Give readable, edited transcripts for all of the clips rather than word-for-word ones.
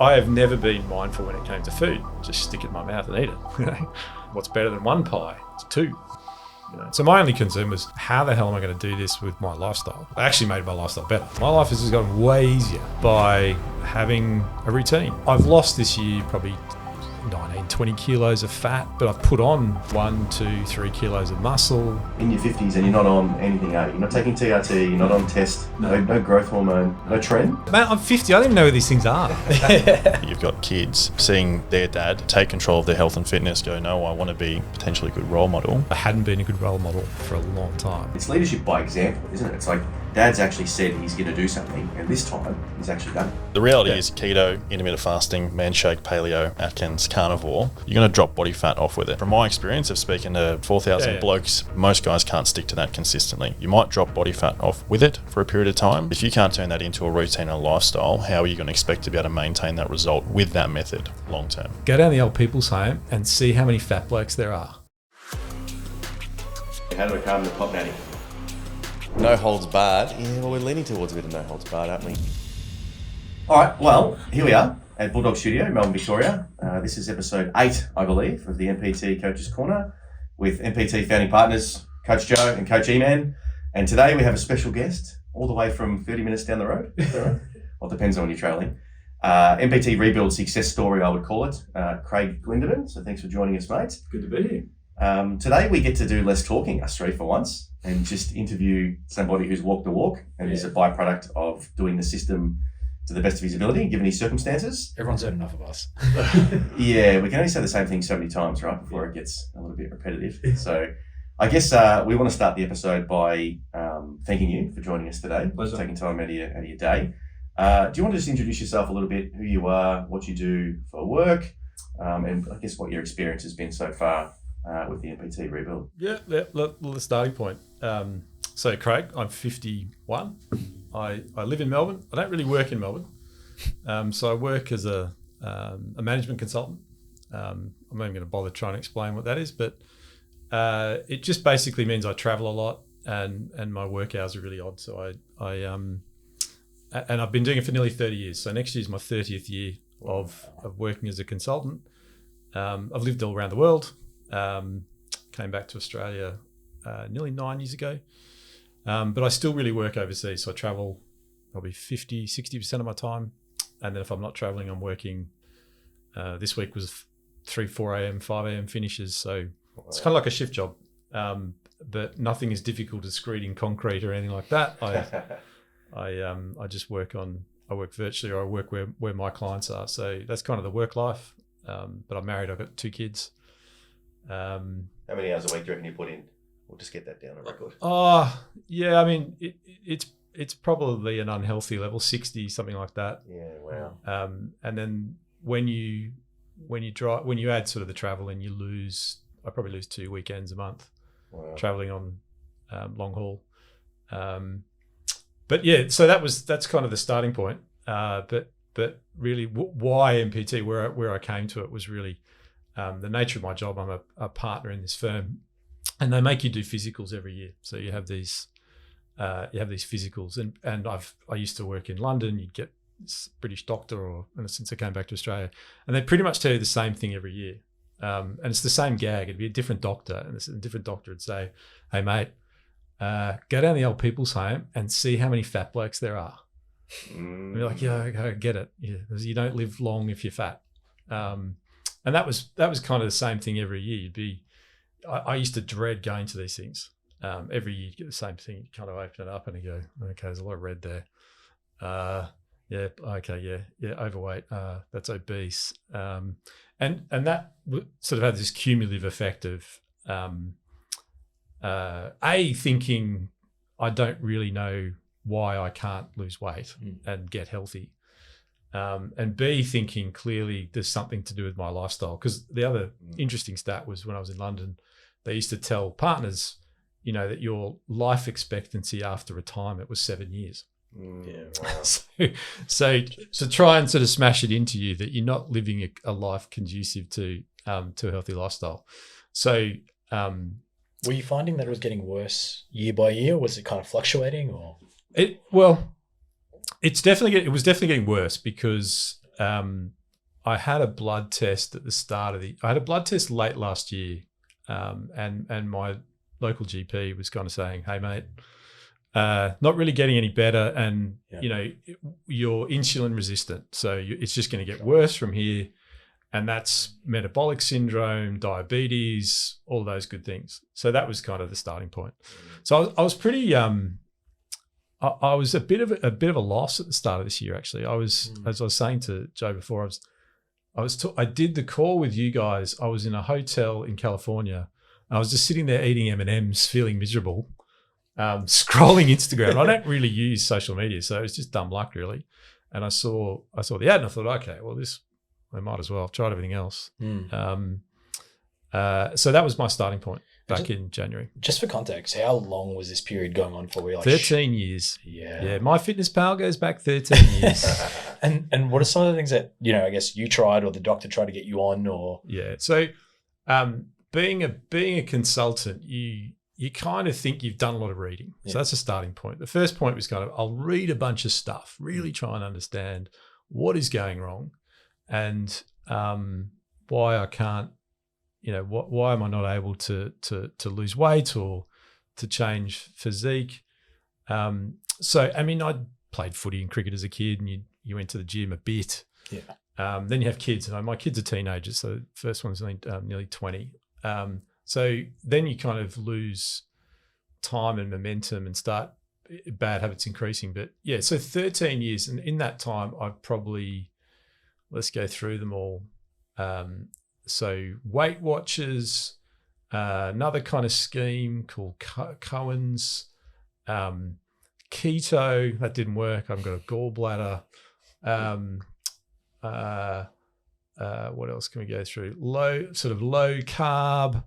I have never been mindful when it came to food. Just stick it in my mouth and eat it. What's better than one pie? It's two. So my only concern was, how the hell am I going to do this with my lifestyle? I actually made my lifestyle better. My life has just gotten way easier by having a routine. I've lost this year probably 19, 20 kilos of fat, but I've put on 1, 2, 3 kilos of muscle. In your 50s and you're not on anything, are you? You're not taking TRT, you're not on test, no growth hormone, no trend? Man, I'm 50, I don't even know where these things are. You've got kids seeing their dad take control of their health and fitness, go, no, I want to be potentially a good role model. I hadn't been a good role model for a long time. It's leadership by example, isn't it? It's like dad's actually said he's going to do something, and this time he's actually done it. The reality is keto, intermittent fasting, man shake, paleo, Atkins, carnivore, you're going to drop body fat off with it. From my experience of speaking to 4,000 blokes, most guys can't stick to that consistently. You might drop body fat off with it for a period of time. If you can't turn that into a routine and a lifestyle, how are you going to expect to be able to maintain that result with that method long term? Go down the old people's home and see how many fat blokes there are. How do I calm the pop natty? No holds barred. Yeah, well, we're leaning towards a bit of no holds barred, aren't we? All right, well, here we are at Bulldog Studio, Melbourne, Victoria. This is episode 8, I believe, of the MPT Coaches Corner with MPT founding partners, Coach Joe and Coach Eman. And today we have a special guest all the way from 30 minutes down the road. Is that right? Well, it depends on when you're travelling. MPT Rebuild Success Story, I would call it. Craig Glinderman. So thanks for joining us, mate. Good to be here. Today we get to do less talking, us three for once, and just interview somebody who's walked the walk and is a byproduct of doing the system to the best of his ability, given his circumstances. Everyone's heard enough of us. Yeah, we can only say the same thing so many times, right, before it gets a little bit repetitive. So I guess we want to start the episode by thanking you for joining us today, taking time out of your day. Do you want to just introduce yourself a little bit, who you are, what you do for work, and I guess what your experience has been so far with the MPT Rebuild? Yeah, the starting point. So Craig, I'm 51. I live in Melbourne. I don't really work in Melbourne. So I work as a management consultant. I'm not even going to bother trying to explain what that is, but it just basically means I travel a lot and my work hours are really odd. So and I've been doing it for nearly 30 years. So next year is my 30th year of working as a consultant. I've lived all around the world. Came back to Australia nearly 9 years ago. But I still really work overseas. So I travel probably 50-60% of my time. And then if I'm not traveling, I'm working. This week was 3-4 a.m., 5 a.m. finishes. So it's kind of like a shift job. But nothing as difficult as screeding concrete or anything like that. I just work virtually, or I work where my clients are. So that's kind of the work life. But I'm married. I've got 2 kids. How many hours a week do you reckon you put in? We'll just get that down on record. Yeah, I mean, it's probably an unhealthy level, 60, something like that. Yeah, wow. And then when you add sort of the travel in, I probably lose 2 weekends a month. Wow. Traveling on long haul. But yeah, so that's kind of the starting point. But really, why MPT? Where I came to it was really the nature of my job. I'm a partner in this firm, and they make you do physicals every year. So you have these physicals, and I used to work in London. You'd get this British doctor, since I came back to Australia, and they pretty much tell you the same thing every year. And it's the same gag. It'd be a different doctor, and a different doctor would say, "Hey mate, go down the old people's home and see how many fat blokes there are." And you're like, "Yeah, I get it. Yeah, you don't live long if you're fat." And that was kind of the same thing every year. I used to dread going to these things. Every year you get the same thing. You kind of open it up and you go, "Okay, there's a lot of red there. Yeah, okay, yeah, overweight. That's obese." And that sort of had this cumulative effect of thinking I don't really know why I can't lose weight and get healthy. And B, thinking clearly there's something to do with my lifestyle. Because the other interesting stat was when I was in London, they used to tell partners, that your life expectancy after retirement was 7 years. Yeah, wow. So try and sort of smash it into you that you're not living a life conducive to a healthy lifestyle. So were you finding that it was getting worse year by year? Was it kind of fluctuating, or? It was definitely getting worse because I had a blood test at the start of I had a blood test late last year, and my local GP was kind of saying, "Hey, mate, not really getting any better, and you're insulin resistant, so it's just going to get worse from here." And that's metabolic syndrome, diabetes, all those good things. So that was kind of the starting point. So I was pretty, I was a bit of a loss at the start of this year. Actually, as I was saying to Joe before, I did the call with you guys. I was in a hotel in California. I was just sitting there eating M&Ms, feeling miserable, scrolling Instagram. I don't really use social media, so it was just dumb luck, really. And I saw the ad, and I thought, okay, well, I might as well. I've tried everything else. So that was my starting point back in January. Just for context, how long was this period going on for? 13 years. Yeah. MyFitnessPal goes back 13 years. And what are some of the things that, I guess you tried or the doctor tried to get you on or? Yeah. So being a consultant, you kind of think you've done a lot of reading. So that's a starting point. The first point was kind of, I'll read a bunch of stuff, really try and understand what is going wrong. And why I can't, why am I not able to lose weight or to change physique? So, I mean, I played footy and cricket as a kid, and you went to the gym a bit. Yeah. Then you have kids. My kids are teenagers, so the first one's nearly 20. So then you kind of lose time and momentum and start bad habits increasing. But yeah, so 13 years, and in that time, I've probably, let's go through them all. So Weight Watchers, another kind of scheme called Cohen's, keto, that didn't work. I've got a gallbladder. What else can we go through? Low carb,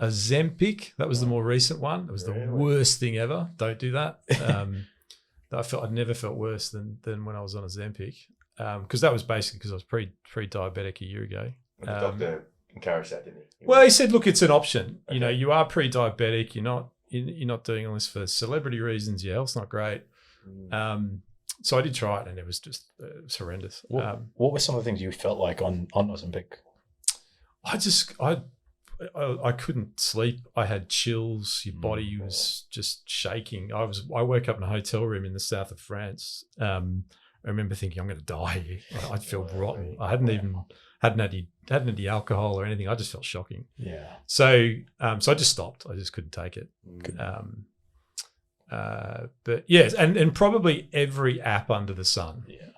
Ozempic. That was the more recent one. It was the worst thing ever. Don't do that. I'd never felt worse than when I was on Ozempic, because that was basically because I was pre-diabetic a year ago. The doctor encouraged that, didn't he? Well, he said, look, it's an option. Okay. You are pre-diabetic. You're not doing all this for celebrity reasons. Your health's not great. So I did try it, and it was just it was horrendous. What were some of the things you felt like on Ozempic? I couldn't sleep. I had chills. Your body was just shaking. I woke up in a hotel room in the south of France. I remember thinking, I'm going to die here. I feel rotten. I hadn't had any alcohol or anything. I just felt shocking. Yeah. So I just stopped. I just couldn't take it. But yes, and probably every app under the sun. Yeah.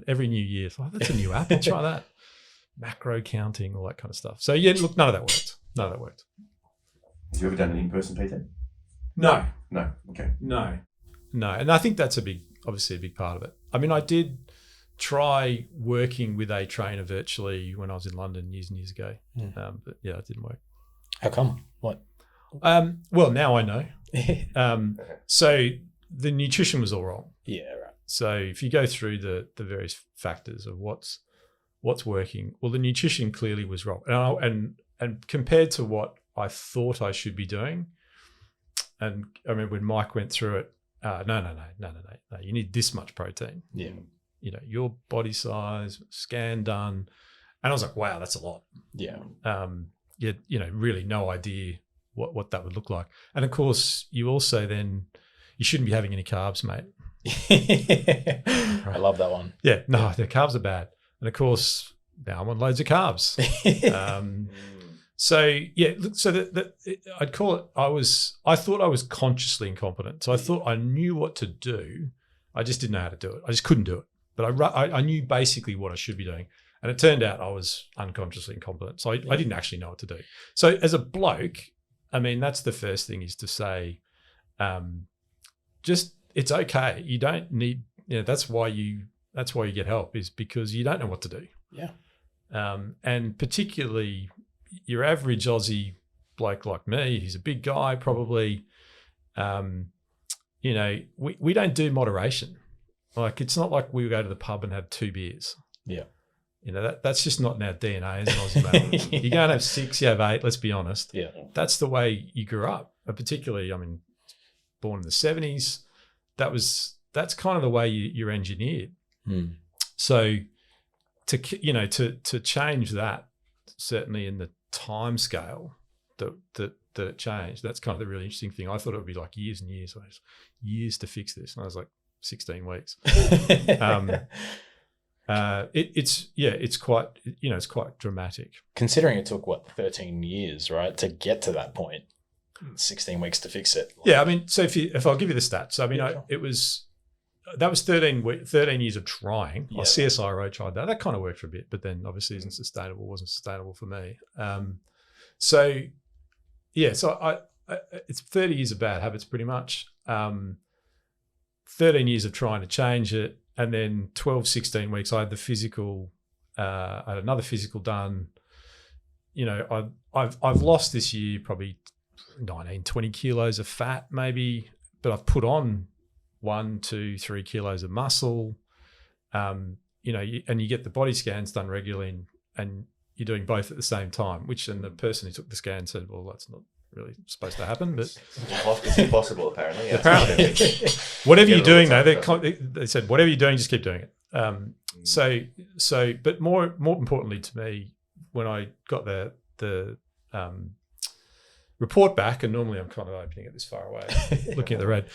Every new year, that's a new app. I'll try that. Macro counting, all that kind of stuff. So yeah, look, none of that worked. Have you ever done an in-person PT? No. Okay. No. And I think that's obviously a big part of it. I mean, I did try working with a trainer virtually when I was in London years and years ago. But yeah, it didn't work. How come? What? Well, now I know. So the nutrition was all wrong. Yeah, right. So if you go through the various factors of what's working, well, the nutrition clearly was wrong. And compared to what I thought I should be doing, and I remember when Mike went through it, no, you need this much protein. Yeah. Your body size, scan done. And I was like, wow, that's a lot. Yeah. Really no idea what that would look like. And of course, you also then, you shouldn't be having any carbs, mate. I love that one. Yeah, no, the carbs are bad. And of course, now I'm on loads of carbs. So yeah, I'd call it, I thought I was consciously incompetent. So I thought I knew what to do. I just didn't know how to do it. I just couldn't do it. But I knew basically what I should be doing. And it turned out I was unconsciously incompetent. So I didn't actually know what to do. So as a bloke, I mean, that's the first thing, is to say, just, it's okay. You don't need, that's why you get help, is because you don't know what to do. Yeah. And particularly your average Aussie bloke like me, he's a big guy probably, we don't do moderation. Like, it's not like we go to the pub and have 2 beers. Yeah. That's just not in our DNA as an Aussie male. You go and have 6, you have 8, let's be honest. Yeah. That's the way you grew up. Particularly, I mean, born in the 70s, that's kind of the way you're engineered. So to change that, certainly in the time scale that it changed, that's kind of the really interesting thing. I thought it would be like years and years, years to fix this, and I was like 16 weeks. It's quite dramatic. Considering it took 13 years, right, to get to that point, 16 weeks to fix it. Yeah, I mean, so if I'll give you the stats, I mean, sure. That was 13 years of trying. Yeah. CSIRO tried that. That kind of worked for a bit, but then obviously wasn't sustainable for me. So it's 30 years of bad habits pretty much. 13 years of trying to change it. And then 12, 16 weeks, I had the physical, I had another physical done. I've lost this year probably 19, 20 kilos of fat maybe, but I've put on 1, 2, 3 kilos of muscle. And you get the body scans done regularly and you're doing both at the same time, and the person who took the scan said, well, that's not really supposed to happen, but it's impossible apparently. Yeah. Apparently, whatever you're doing though, they said whatever you're doing, just keep doing it. But more importantly to me, when I got the report back, and normally I'm kind of opening it this far away, looking at the red.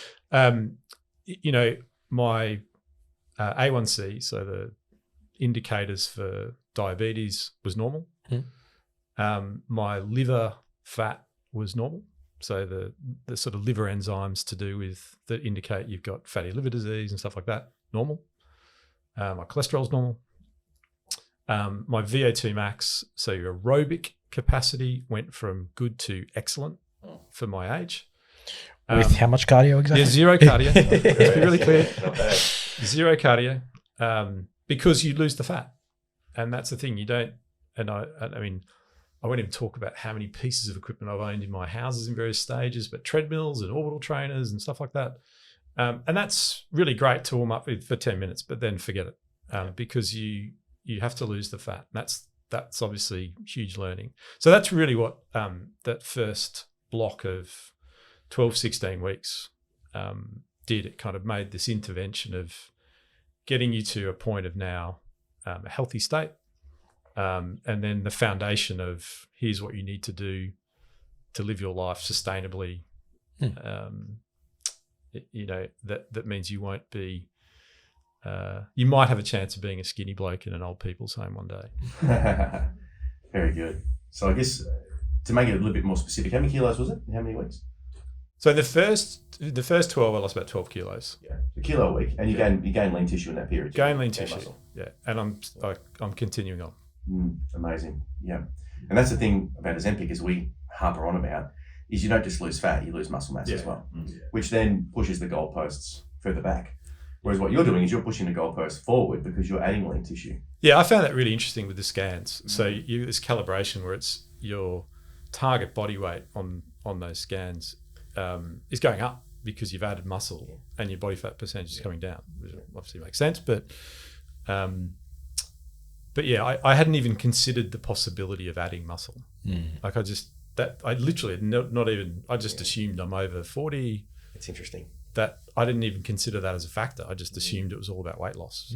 My A1C, so the indicators for diabetes, was normal. My liver fat was normal. So the sort of liver enzymes to do with that indicate you've got fatty liver disease and stuff like that, normal. My cholesterol's normal. My VO2 max, so your aerobic capacity, went from good to excellent for my age. With how much cardio exactly? Yeah, zero cardio. Let's be really clear. Zero cardio, because you lose the fat. And that's the thing, you don't, and I mean, I won't even talk about how many pieces of equipment I've owned in my houses in various stages, but treadmills and orbital trainers and stuff like that. And that's really great to warm up with for 10 minutes, but then forget it, because you have to lose the fat. That's obviously huge learning. So that's really what that first block of 12, 16 weeks did. It kind of made this intervention of getting you to a point of now a healthy state. And then the foundation of here's what you need to do to live your life sustainably. That means you won't be, you might have a chance of being a skinny bloke in an old people's home one day. Very good. So I guess to make it a little bit more specific, how many kilos was it? How many weeks? So the first 12, I lost about 12 kilos. Yeah, a kilo a week, and you gain lean tissue in that period. Gain lean tissue, yeah, and I'm continuing on. Amazing, yeah. And that's the thing about Ozempic is we harper on about is you don't just lose fat, you lose muscle mass as well, which then pushes the goalposts further back. Whereas what you're doing is you're pushing the goalposts forward because you're adding lean tissue. Yeah, I found that really interesting with the scans. So this calibration where it's your target body weight on those scans is going up because you've added muscle and your body fat percentage is coming down, which obviously makes sense. But yeah, I hadn't even considered the possibility of adding muscle. Like I just assumed I'm over 40. It's interesting. That I didn't even consider that as a factor. I just assumed it was all about weight loss.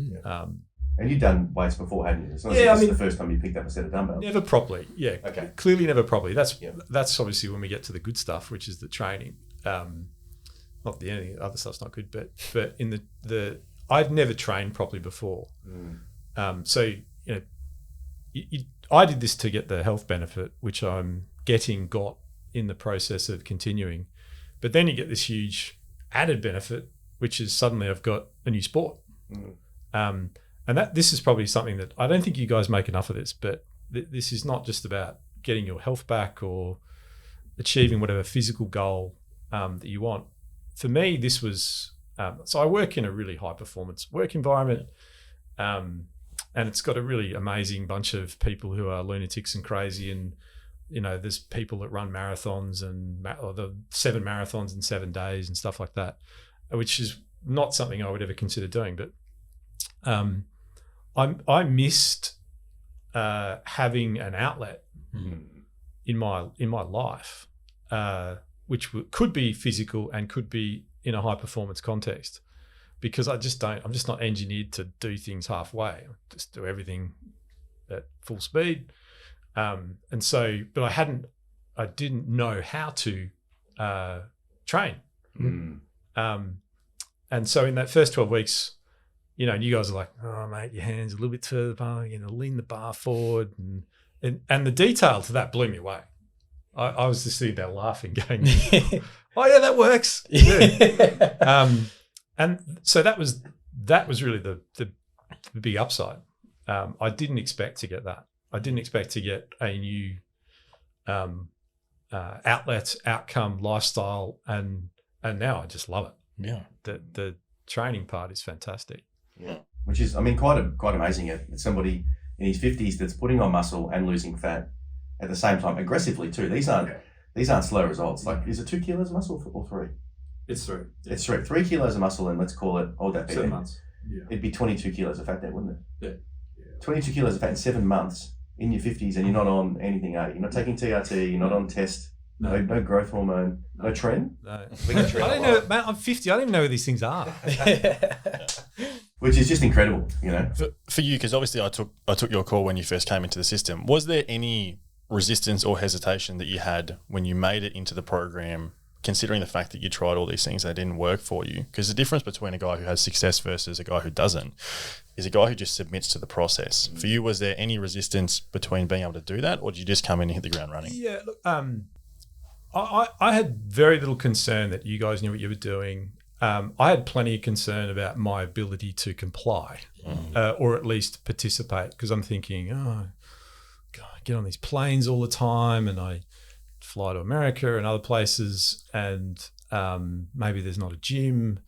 And you've done weights before, haven't you? It's not this is the first time you picked up a set of dumbbells. Never properly. Yeah. Okay. Clearly never properly. That's obviously when we get to the good stuff, which is the training. Not the any other stuff's not good, but in the I'd never trained properly before. So I did this to get the health benefit, which I'm got in the process of continuing. But then you get this huge added benefit, which is suddenly I've got a new sport. And this is probably something that I don't think you guys make enough of this, but this is not just about getting your health back or achieving whatever physical goal that you want. For me, this was, so I work in a really high performance work environment, and it's got a really amazing bunch of people who are lunatics and crazy, and there's people that run marathons and the 7 marathons in 7 days and stuff like that, which is not something I would ever consider doing. But I missed having an outlet in my life, which could be physical and could be in a high performance context, because I'm just not engineered to do things halfway. I just do everything at full speed. And so, but I didn't know how to train. And so in that first 12 weeks, you know, and you guys are like, oh mate, your hands a little bit further bar, you know, lean the bar forward, and the detail to that blew me away. I was just sitting there laughing, going, oh yeah, that works. Yeah. And so that was really the big upside. I didn't expect to get that. I didn't expect to get a new outlet, outcome, lifestyle, and now I just love it. Yeah. The training part is fantastic. Yeah, which is, I mean, quite amazing. It's somebody in his 50s that's putting on muscle and losing fat at the same time, aggressively too. These aren't slow results. Like, is it 2 kilos of muscle or 3? It's 3. It's 3. 3 kilos of muscle, and let's call it, all that be 7 months. Yeah. It'd be 22 kilos of fat there, wouldn't it? Yeah. 22 kilos of fat in 7 months in your 50s, and you're not on anything, are you? You're not taking TRT, you're not on test, no growth hormone, no tren. No. I don't know, man. I'm 50. I don't even know where these things are. Which is just incredible, you know. For you, because obviously I took your call when you first came into the system. Was there any resistance or hesitation that you had when you made it into the program, considering the fact that you tried all these things that didn't work for you? Because the difference between a guy who has success versus a guy who doesn't is a guy who just submits to the process. For you, was there any resistance between being able to do that, or did you just come in and hit the ground running? Yeah, look, I had very little concern that you guys knew what you were doing. I had plenty of concern about my ability to comply, or at least participate, because I'm thinking, oh, God, I get on these planes all the time, and I fly to America and other places, and maybe there's not a gym,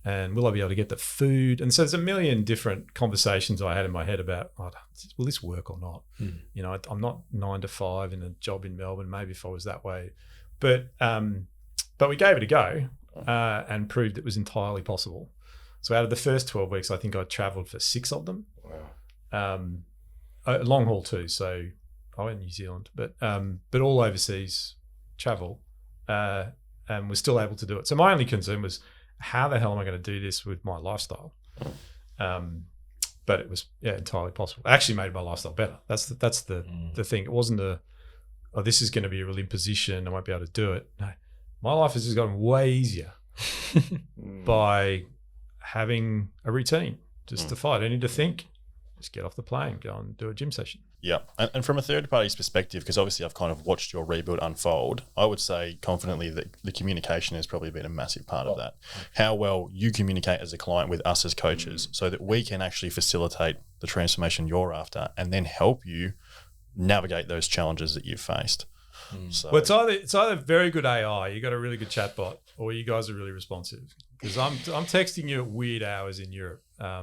and will I be able to get the food? And so there's a million different conversations I had in my head about, oh, will this work or not? You know, I'm not 9 to 5 in a job in Melbourne. Maybe if I was that way, but we gave it a go. And proved it was entirely possible. So out of the first 12 weeks, I think I travelled for 6 of them. Wow. Long haul too. So I went to New Zealand, but all overseas travel, and was still able to do it. So my only concern was, how the hell am I going to do this with my lifestyle? But it was entirely possible. It actually made my lifestyle better. That's the thing. It wasn't this is going to be a real imposition, I won't be able to do it. No. My life has just gotten way easier by having a routine. Just to fight. I don't need to think. Just get off the plane, go and do a gym session. Yeah. And from a third party's perspective, because obviously I've kind of watched your rebuild unfold, I would say confidently that the communication has probably been a massive part of that. How well you communicate as a client with us as coaches so that we can actually facilitate the transformation you're after and then help you navigate those challenges that you've faced. So. Well, it's either very good AI, you got a really good chatbot, or you guys are really responsive. Because I'm texting you at weird hours in Europe. I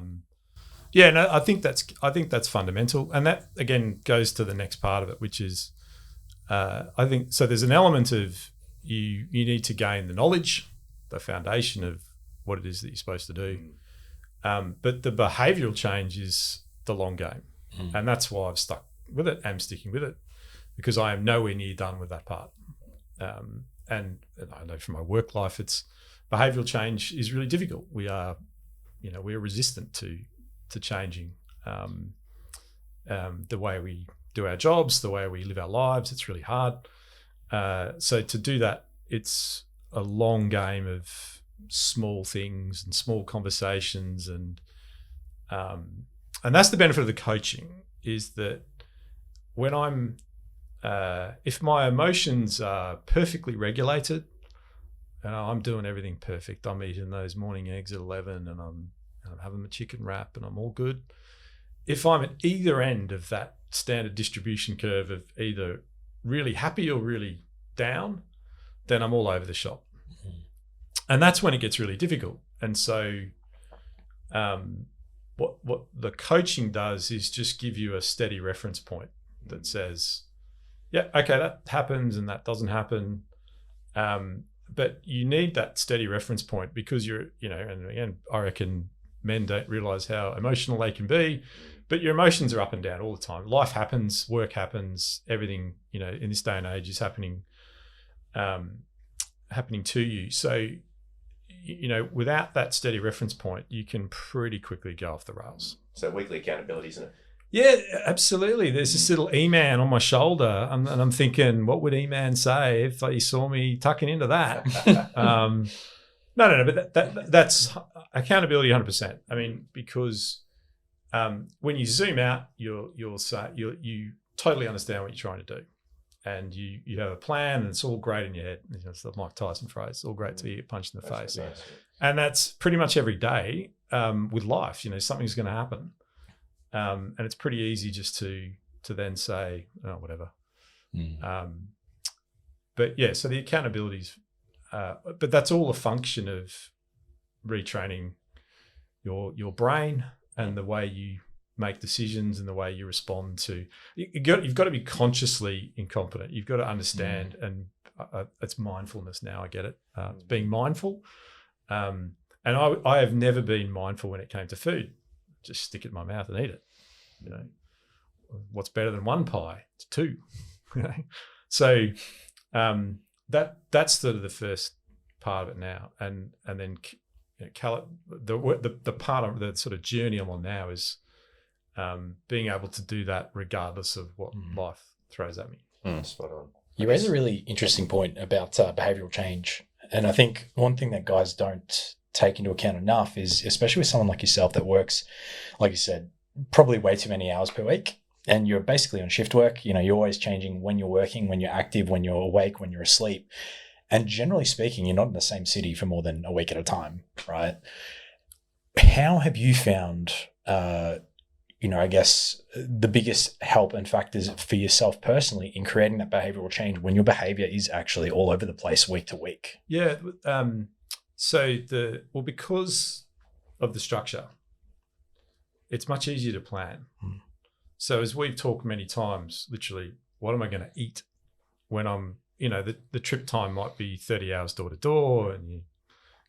think that's fundamental, and that again goes to the next part of it, which is I think so. There's an element of you need to gain the knowledge, the foundation of what it is that you're supposed to do, but the behavioural change is the long game, and that's why I've stuck with it. I'm sticking with it. Because I am nowhere near done with that part. And I know from my work life, behavioural change is really difficult. We are resistant to changing the way we do our jobs, the way we live our lives. It's really hard. So to do that, it's a long game of small things and small conversations, and that's the benefit of the coaching, is that when I'm if my emotions are perfectly regulated, and I'm doing everything perfect, I'm eating those morning eggs at 11, and I'm having my chicken wrap, and I'm all good. If I'm at either end of that standard distribution curve of either really happy or really down, then I'm all over the shop. And that's when it gets really difficult. And so what the coaching does is just give you a steady reference point that says, yeah, okay, that happens and that doesn't happen. But you need that steady reference point, because and again, I reckon men don't realize how emotional they can be, but your emotions are up and down all the time. Life happens, work happens, everything, in this day and age is happening to you. So without that steady reference point, you can pretty quickly go off the rails. So weekly accountability, isn't it? Yeah, absolutely. There's this little Eman on my shoulder, and I'm thinking, what would Eman say if he saw me tucking into that? No, but that's accountability 100%. I mean, because when you zoom out, you'll say you totally understand what you're trying to do, and you have a plan, and it's all great in your head. It's the Mike Tyson phrase: "It's all great till you get punched in the face." Nice. And that's pretty much every day with life. Something's going to happen. And it's pretty easy just to then say, oh, whatever. But yeah, so the accountabilities, but that's all a function of retraining your brain and the way you make decisions and the way you respond to. You've got to be consciously incompetent. You've got to understand, and it's mindfulness now. I get it. It's being mindful. And I have never been mindful when it came to food. Just stick it in my mouth and eat it. What's better than one pie? It's two. So that's sort of the first part of it now, and then the part of the sort of journey I'm on now is being able to do that regardless of what life throws at me. Spot on. You raise a really interesting point about behavioral change, and I think one thing that guys don't take into account enough is, especially with someone like yourself that works, like you said, probably way too many hours per week, and you're basically on shift work. You're always changing when you're working, when you're active, when you're awake, when you're asleep, and generally speaking, you're not in the same city for more than a week at a time, right? How have you found I guess the biggest help and factors for yourself personally in creating that behavioral change when your behavior is actually all over the place week to week? Yeah. Because of the structure, it's much easier to plan. So as we've talked many times, literally, what am I going to eat when I'm, the trip time might be 30 hours door to door and you're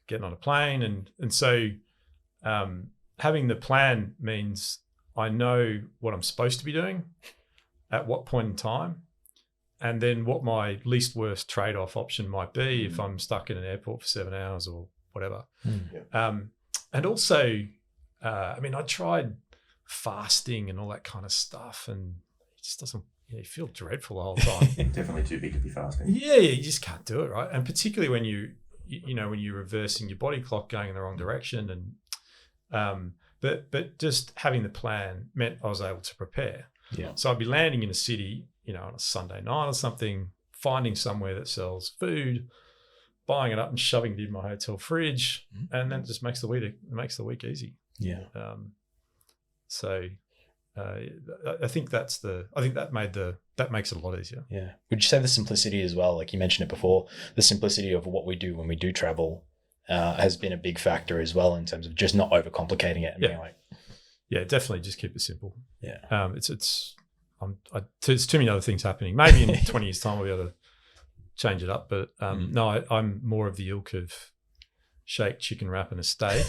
getting on a plane. And so having the plan means I know what I'm supposed to be doing at what point in time, and then what my least worst trade-off option might be if I'm stuck in an airport for 7 hours or whatever. And also, I tried fasting and all that kind of stuff, and it just doesn't, you feel dreadful the whole time. Definitely too big to be fasting. Yeah, you just can't do it, right? And particularly when when you're reversing your body clock going in the wrong direction, and but just having the plan meant I was able to prepare. Yeah. So I'd be landing in a city, on a Sunday night or something, finding somewhere that sells food, buying it up and shoving it in my hotel fridge, and then it just makes the week easy. Yeah. I think that makes it a lot easier. Yeah. Would you say the simplicity as well? Like you mentioned it before, the simplicity of what we do when we do travel has been a big factor as well in terms of just not overcomplicating it and being like, yeah, definitely just keep it simple. Yeah. There's too many other things happening. Maybe in 20 years' time we'll be able to change it up, but no, I'm more of the ilk of shake, chicken wrap, and a steak.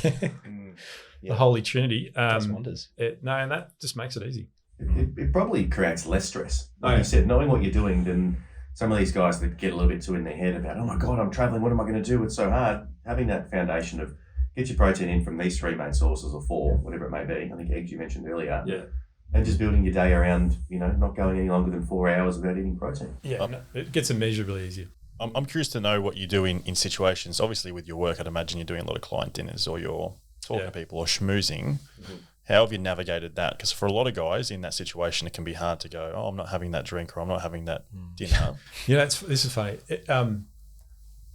The Holy Trinity. Does wonders. And that just makes it easy. It probably creates less stress. Like you said, knowing what you're doing, then some of these guys that get a little bit too in their head about, oh my God, I'm traveling, what am I going to do? It's so hard. Having that foundation of get your protein in from these three main sources or four, whatever it may be. I think eggs you mentioned earlier. Yeah. And just building your day around, not going any longer than 4 hours without eating protein. Yeah, it gets immeasurably easier. I'm curious to know what you do in situations. Obviously, with your work, I'd imagine you're doing a lot of client dinners or you're talking to people or schmoozing. How have you navigated that? Because for a lot of guys in that situation, it can be hard to go, oh, I'm not having that drink or I'm not having that dinner. This is funny.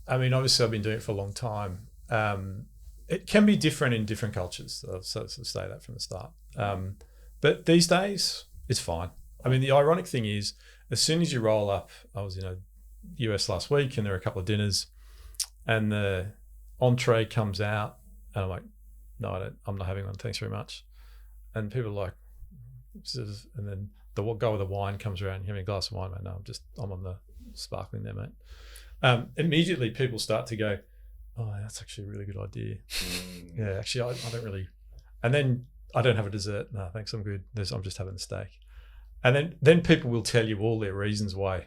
Obviously, I've been doing it for a long time. It can be different in different cultures. I'll say that from the start. But these days, it's fine. The ironic thing is, as soon as you roll up, I was in a US last week and there were a couple of dinners and the entree comes out and I'm like, no, I'm not having one. Thanks very much. And people are like, and then the guy with the wine comes around, you having a glass of wine, mate? No, I'm on the sparkling there, mate. Immediately people start to go, oh, that's actually a really good idea. Yeah, actually, I don't really. And then I don't have a dessert. No, thanks, I'm good. I'm just having the steak. And then people will tell you all their reasons why,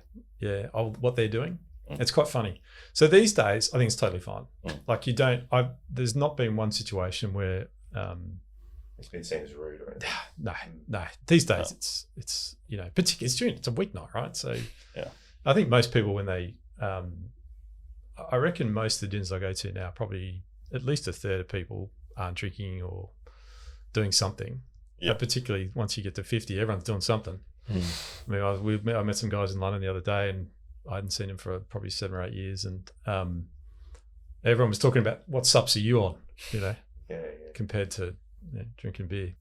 what they're doing. It's quite funny. So these days, I think it's totally fine. Like there's not been one situation where It's been seen as rude or anything. no. These days, it's particularly it's a weeknight, right? So Yeah. I think most people when they, I reckon most of the dinners I go to now, probably at least a third of people aren't drinking or doing something. Yeah. But particularly once you get to 50, everyone's doing something. I mean, I met some guys in London the other day, and I hadn't seen them for probably 7 or 8 years, and everyone was talking about what Supps are you on, compared to drinking beer.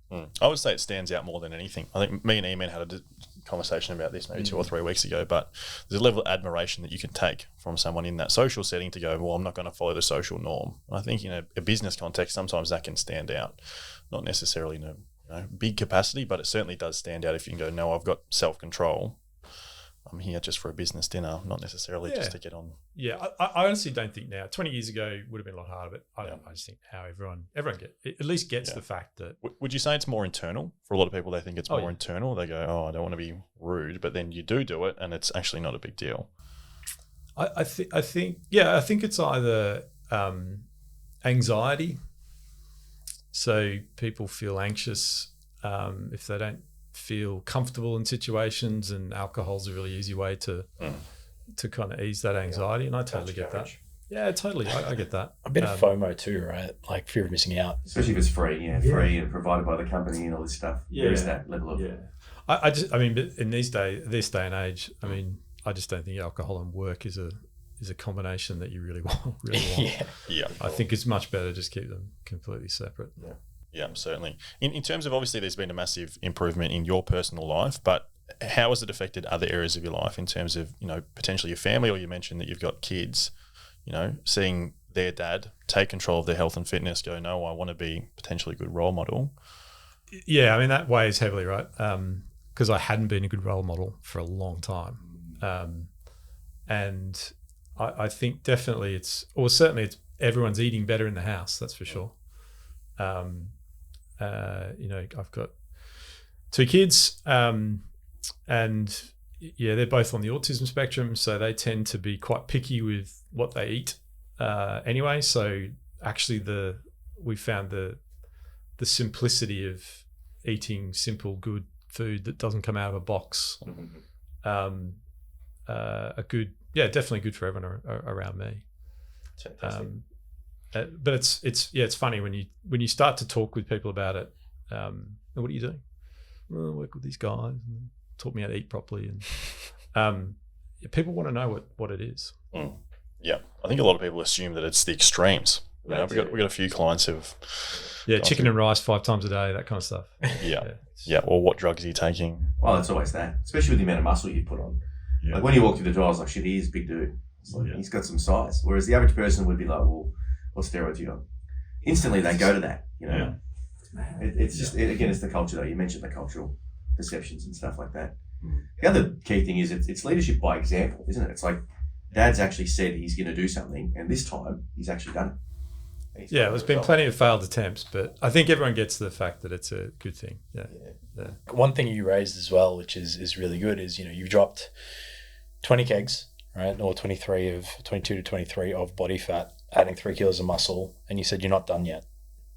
I would say it stands out more than anything. I think me and Eman had a conversation about this maybe 2 or 3 weeks ago, but there's a level of admiration that you can take from someone in that social setting to go, well, I'm not going to follow the social norm. I think in a business context, sometimes that can stand out, not necessarily in a big capacity, but it certainly does stand out if you can go, no, I've got self-control. I'm here just for a business dinner, not necessarily just to get on. Yeah, I honestly don't think now. 20 years ago would have been a lot harder, but I just think how everyone at least gets the fact that. Would you say it's more internal? For a lot of people, they think it's more internal. They go, oh, I don't want to be rude, but then you do it, and it's actually not a big deal. I think it's either anxiety. So people feel anxious if they don't feel comfortable in situations, and alcohol's a really easy way to kind of ease that anxiety, and I totally get that. Yeah, totally, I get that. A bit of FOMO too, right? Like fear of missing out, especially if it's free, free and provided by the company and all this stuff. There is that level of. I mean, but in this day and age, I mean, I just don't think alcohol and work is a combination that you really want. I think it's much better to just keep them completely separate. Yeah, certainly. In terms of, obviously, there's been a massive improvement in your personal life, but how has it affected other areas of your life in terms of, potentially your family, or you mentioned that you've got kids, seeing their dad take control of their health and fitness, go, no, I want to be potentially a good role model. Yeah, I mean, that weighs heavily, right? Because I hadn't been a good role model for a long time. And I think definitely certainly it's everyone's eating better in the house, that's for sure. I've got 2 kids, and they're both on the autism spectrum, so they tend to be quite picky with what they eat anyway. So actually we found the simplicity of eating simple, good food that doesn't come out of a box definitely good for everyone around me. But it's funny when you start to talk with people about it. What are you doing? Well, I work with these guys and they taught me how to eat properly, and people want to know what it is. Yeah, I think a lot of people assume that it's the extremes. We've got a few clients who've chicken and rice 5 times a day, that kind of stuff. Yeah. Or what drugs are you taking? Well, it's always that, especially with the amount of muscle you put on. Like when you walk through the door, I was like, shit, he is a big dude. It's like, he's got some size. Whereas the average person would be like, well, what steroids you on? Instantly they go to that, It's just, again, it's the culture though. You mentioned the cultural perceptions and stuff like that. The other key thing is it's leadership by example, isn't it? It's like Dad's actually said he's going to do something, and this time he's actually done it. There's been plenty of failed attempts, but I think everyone gets the fact that it's a good thing. Yeah. One thing you raised as well, which is really good, is you've dropped 20 kegs, right, or 22 to 23 of body fat, adding 3 kilos of muscle, and you said you're not done yet.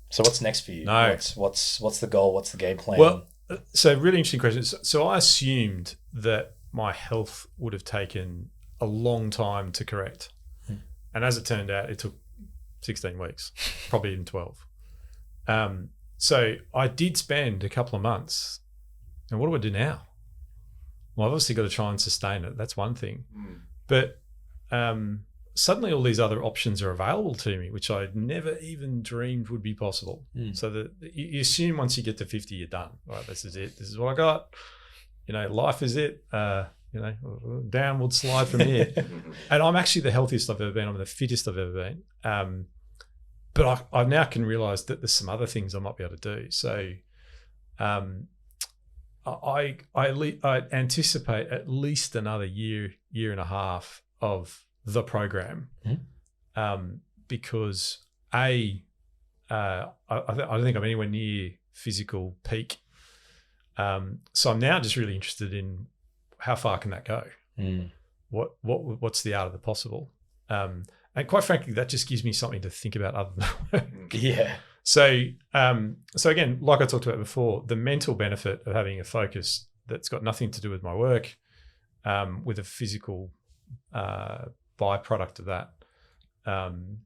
So what's next for you? No. What's the goal? What's the game plan? Well, so really interesting question. So I assumed that my health would have taken a long time to correct. And as it turned out, it took 16 weeks, probably even 12. So I did spend a couple of months. And what do I do now? Well, I've obviously got to try and sustain it. That's one thing. But suddenly all these other options are available to me, which I never even dreamed would be possible. So that you assume once you get to 50, you're done. Right, this is it. This is what I got. Life is it. Downward slide from here. And I'm actually the healthiest I've ever been. I'm the fittest I've ever been. But I now can realize that there's some other things I might be able to do. So I anticipate at least another year and a half of the program, because I don't think I'm anywhere near physical peak. So I'm now just really interested in how far can that go. what's the art of the possible. And quite frankly, that just gives me something to think about other than work. Yeah. So again, like I talked about before, the mental benefit of having a focus that's got nothing to do with my work, with a physical byproduct of that. I'm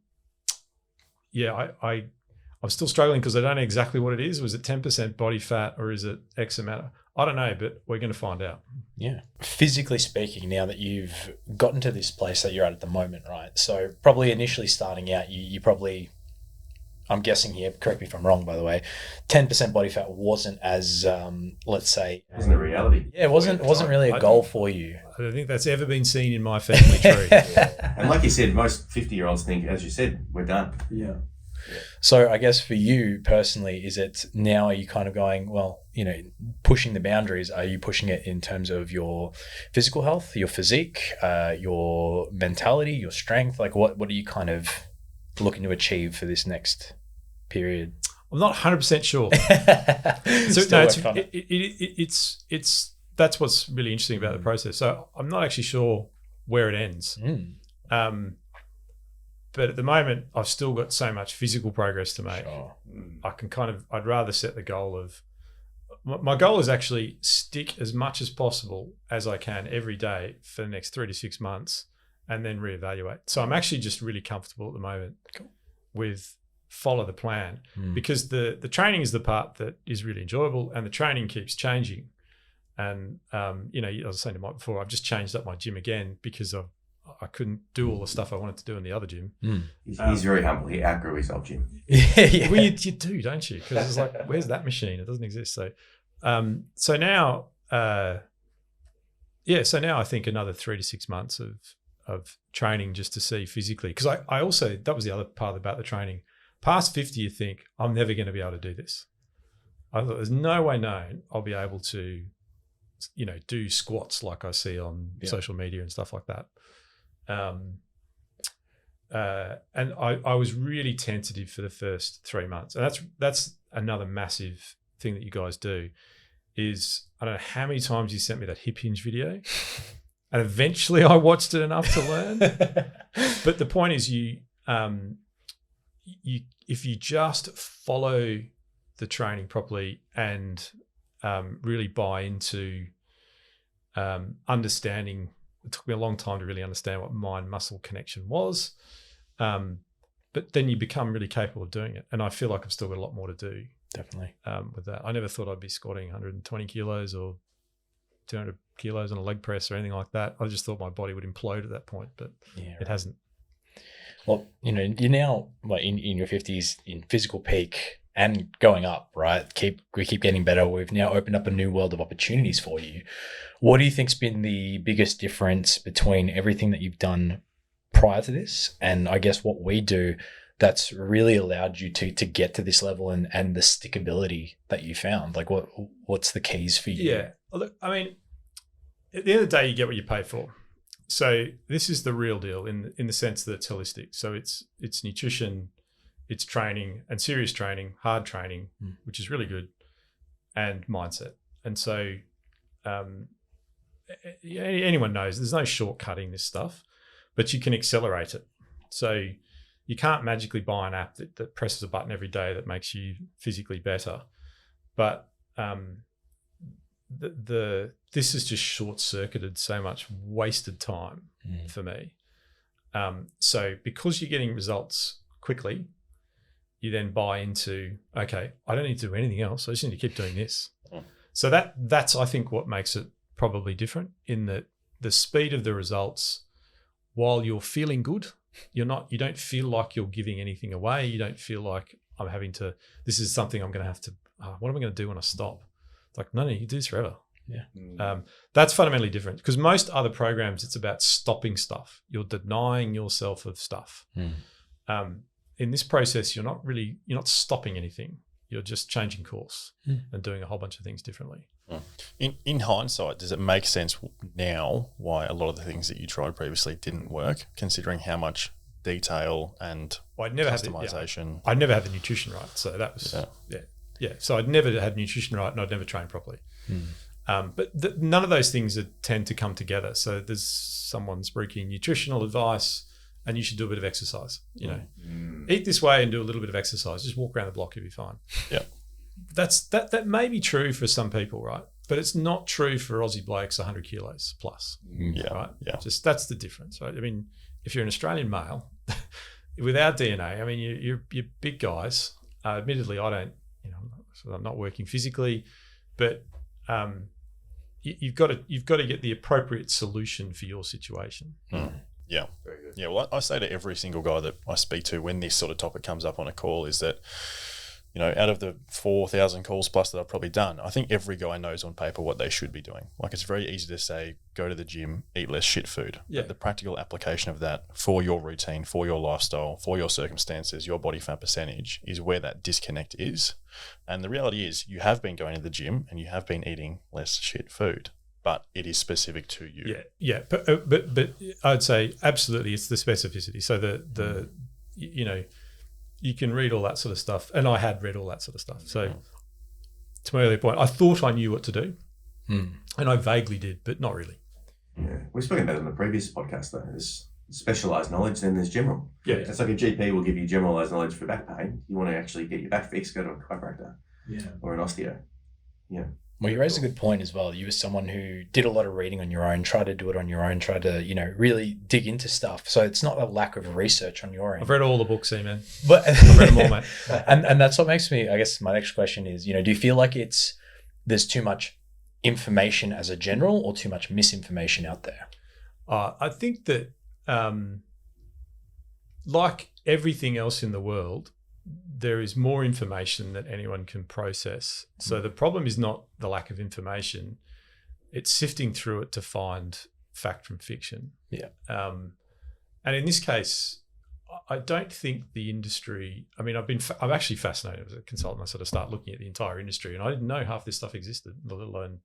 still struggling because I don't know exactly what it is. Was it 10% body fat or is it X amount? I don't know, but we're going to find out. Yeah. Physically speaking, now that you've gotten to this place that you're at the moment, right? So probably initially starting out, you probably, I'm guessing here, correct me if I'm wrong, by the way, 10% body fat wasn't as, let's say... It wasn't a reality. Yeah, it wasn't really a goal for you. I don't think that's ever been seen in my family tree. And like you said, most 50-year-olds think, as you said, we're done. Yeah. So I guess for you personally, is it now are you kind of going, well, pushing the boundaries? Are you pushing it in terms of your physical health, your physique, your mentality, your strength? Like what are you kind of looking to achieve for this next period? I'm not 100% sure. It's that's what's really interesting about the process. So I'm not actually sure where it ends. But at the moment, I've still got so much physical progress to make. Sure. I'd rather set the goal of, my goal is actually stick as much as possible as I can every day for the next 3 to 6 months and then reevaluate. So I'm actually just really comfortable at the moment with follow the plan because the training is the part that is really enjoyable and the training keeps changing. And, I was saying to Mike before, I've just changed up my gym again because I couldn't do all the stuff I wanted to do in the other gym. He's very humble. He outgrew his old gym. Yeah. Well, you do, don't you? Because it's like, where's that machine? It doesn't exist. So now I think another 3 to 6 months of training just to see physically. Because I also, that was the other part about the training. Past 50, you think, I'm never going to be able to do this. I thought there's no way known I'll be able to, do squats like I see on social media and stuff like that. And I was really tentative for the first 3 months. And that's another massive thing that you guys do is, I don't know how many times you sent me that hip hinge video and eventually I watched it enough to learn. But the point is if you just follow the training properly and really buy into understanding. It took me a long time to really understand what mind-muscle connection was. But then you become really capable of doing it. And I feel like I've still got a lot more to do. Definitely. With that. I never thought I'd be squatting 120 kilos or 200 kilos on a leg press or anything like that. I just thought my body would implode at that point, but it hasn't. Well, you're now in your 50s in physical peak and going up, right? We keep getting better. We've now opened up a new world of opportunities for you. What do you think's been the biggest difference between everything that you've done prior to this and I guess what we do that's really allowed you to get to this level and the stickability that you found? Like what's the keys for you? Yeah. Look, I mean, at the end of the day, you get what you pay for. So this is the real deal in the sense that it's holistic. So it's nutrition, it's training and serious training, hard training, which is really good, and mindset. And so anyone knows there's no shortcutting this stuff, but you can accelerate it. So you can't magically buy an app that presses a button every day that makes you physically better. But this has just short-circuited so much wasted time for me. So because you're getting results quickly, you then buy into, okay, I don't need to do anything else. I just need to keep doing this. So that's I think what makes it probably different in that the speed of the results, while you're feeling good, you don't feel like you're giving anything away. You don't feel like I'm having to, this is something I'm going to have to, what am I going to do when I stop? It's like, no, you do this forever. Yeah. That's fundamentally different because most other programs, it's about stopping stuff. You're denying yourself of stuff. In this process, you're not stopping anything. You're just changing course and doing a whole bunch of things differently. In hindsight, does it make sense now why a lot of the things that you tried previously didn't work, considering how much detail and customization? I'd never had the nutrition right. So that was, So I'd never had nutrition right and I'd never trained properly. But none of those things tend to come together. So there's someone's breaking nutritional advice, and you should do a bit of exercise. Eat this way and do a little bit of exercise. Just walk around the block, you'll be fine. Yeah, that may be true for some people, right? But it's not true for Aussie blokes 100 kilos plus. Yeah, right. Yeah. Just that's the difference, right? I mean, if you're an Australian male with our DNA, I mean, you're big guys. Admittedly, I don't. So I'm not working physically, but you've got to get the appropriate solution for your situation. Yeah. Very good. Yeah. Well, I say to every single guy that I speak to when this sort of topic comes up on a call is that, out of the 4,000 calls plus that I've probably done, I think every guy knows on paper what they should be doing. Like, it's very easy to say, go to the gym, eat less shit food. Yeah. But the practical application of that for your routine, for your lifestyle, for your circumstances, your body fat percentage is where that disconnect is. And the reality is you have been going to the gym and you have been eating less shit food, but it is specific to you. Yeah. But I'd say absolutely it's the specificity. So the you can read all that sort of stuff, and I had read all that sort of stuff. So to my earlier point, I thought I knew what to do, and I vaguely did, but not really. Yeah, we've spoken about it in the previous podcast though. There's specialised knowledge, then there's general. Yeah. It's like a GP will give you generalised knowledge for back pain. You want to actually get your back fixed, go to a chiropractor or an osteo. Yeah. Well, you raised a good point as well. You were someone who did a lot of reading on your own, tried to do it on your own, tried to, really dig into stuff. So it's not a lack of research on your end. I've read all the books, Eman. But I've read them all, mate. and that's what makes me, I guess my next question is, do you feel like there's too much information as a general or too much misinformation out there? I think that like everything else in the world, there is more information that anyone can process. So the problem is not the lack of information, it's sifting through it to find fact from fiction. Yeah. And in this case, I don't think the industry, I mean, I'm actually fascinated as a consultant. I sort of start looking at the entire industry, and I didn't know half this stuff existed, let alone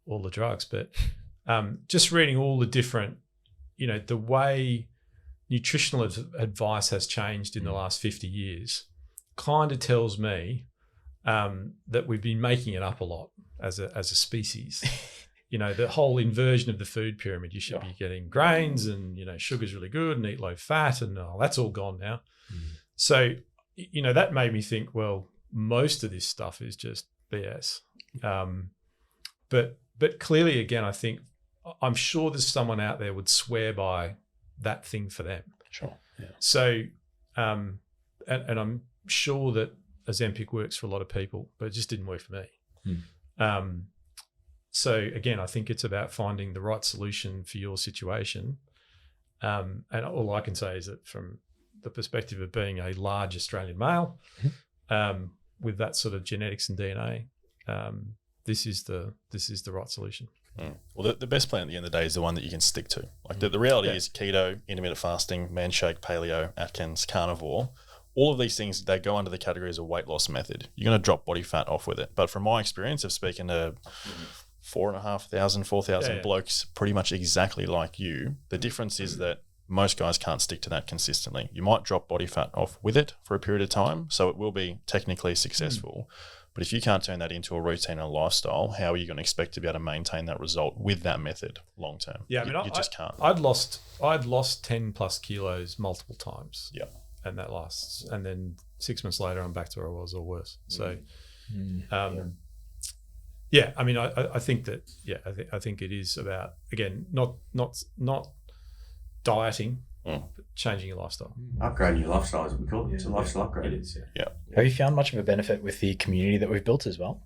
all the drugs. But just reading all the different, the way nutritional advice has changed in the last 50 years kind of tells me that we've been making it up a lot as a species. The whole inversion of the food pyramid. You should be getting grains and, sugar's really good and eat low fat, and that's all gone now. So, that made me think, well, most of this stuff is just BS. But clearly, again, I'm sure there's someone out there would swear by that thing for them. Sure. Yeah. So, and I'm sure that Ozempic works for a lot of people, but it just didn't work for me. So again, I think it's about finding the right solution for your situation. And all I can say is that from the perspective of being a large Australian male, with that sort of genetics and DNA, this is the right solution. Well, the best plan at the end of the day is the one that you can stick to. Like the reality is keto, intermittent fasting, man-shake, paleo, Atkins, carnivore. All of these things, they go under the category as a weight loss method. You're going to drop body fat off with it. But from my experience of speaking to 4,000 blokes pretty much exactly like you, the difference is that most guys can't stick to that consistently. You might drop body fat off with it for a period of time, so it will be technically successful. But if you can't turn that into a routine and a lifestyle, how are you going to expect to be able to maintain that result with that method long term? Yeah, I mean, you just can't. I'd lost 10 plus kilos multiple times. Yeah. And that lasts. And then 6 months later, I'm back to where I was or worse. So, yeah, I mean, I think that, I think it is about, again, not dieting, but changing your lifestyle. Upgrading your lifestyle, as we call it. It's a lifestyle upgrade. It is, Yeah. Have you found much of a benefit with the community that we've built as well?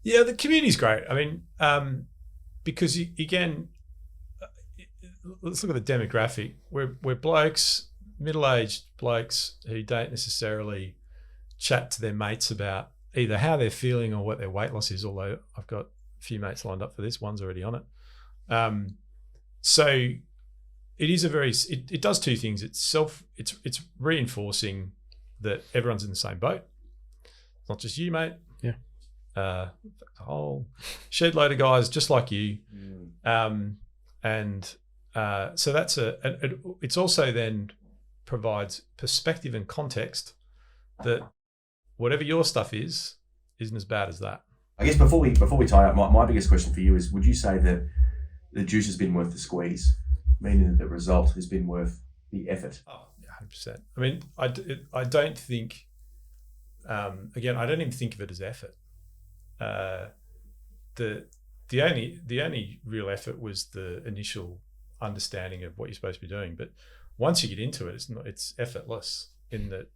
Yeah, the community's great. I mean, because again, let's look at the demographic. We're blokes, middle-aged blokes who don't necessarily chat to their mates about either how they're feeling or what their weight loss is, although I've got a few mates lined up for this. One's already on it. So it is it does two things. It's reinforcing that everyone's in the same boat. It's not just you, mate. Yeah. A whole shed load of guys just like you. So that's it's also then provides perspective and context that whatever your stuff isn't as bad as that. I guess before we tie up, my biggest question for you is: would you say that the juice has been worth the squeeze, meaning that the result has been worth the effort? Oh, 100%. I mean, I don't think. Again, I don't even think of it as effort. The only real effort was the initial understanding of what you're supposed to be doing. But once you get into it, it's effortless in that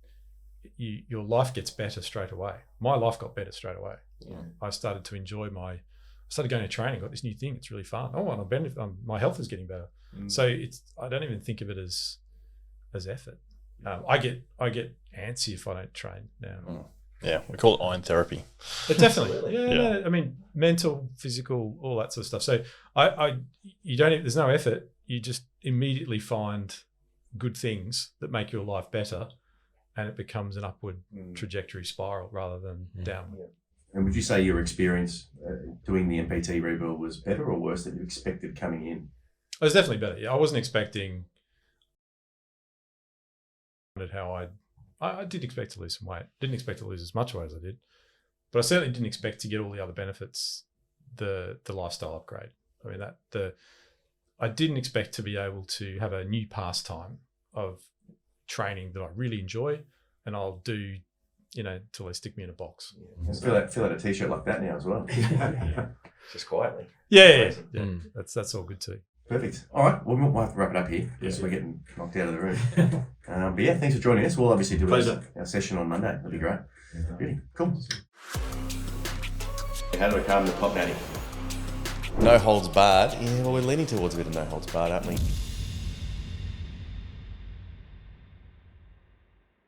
your life gets better straight away. My life got better straight away. Yeah. I started to enjoy I started going to training, got this new thing. It's really fun. Oh, and my health is getting better. So I don't even think of it as effort. I get antsy if I don't train now. Yeah, we call it iron therapy. But definitely, yeah. I mean, mental, physical, all that sort of stuff. So there's no effort. You just immediately find good things that make your life better, and it becomes an upward trajectory spiral rather than downward. Yeah. And would you say your experience doing the MPT rebuild was better or worse than you expected coming in? It was definitely better. Yeah, I wasn't expecting how I did expect to lose some weight. Didn't expect to lose as much weight as I did, but I certainly didn't expect to get all the other benefits, the lifestyle upgrade. I mean, I didn't expect to be able to have a new pastime of training that I really enjoy, and I'll do, till they stick me in a box. Yeah. And fill out a t-shirt like that now as well. Just quietly. Yeah. That's all good too. Perfect. All right. Well, we'll have to wrap it up here because we're getting knocked out of the room. But yeah, thanks for joining us. We'll obviously do our session on Monday. That'll be great. Really cool. How do we calm the pop natty? No holds barred. Yeah, well, we're leaning towards a bit of no holds barred, aren't we?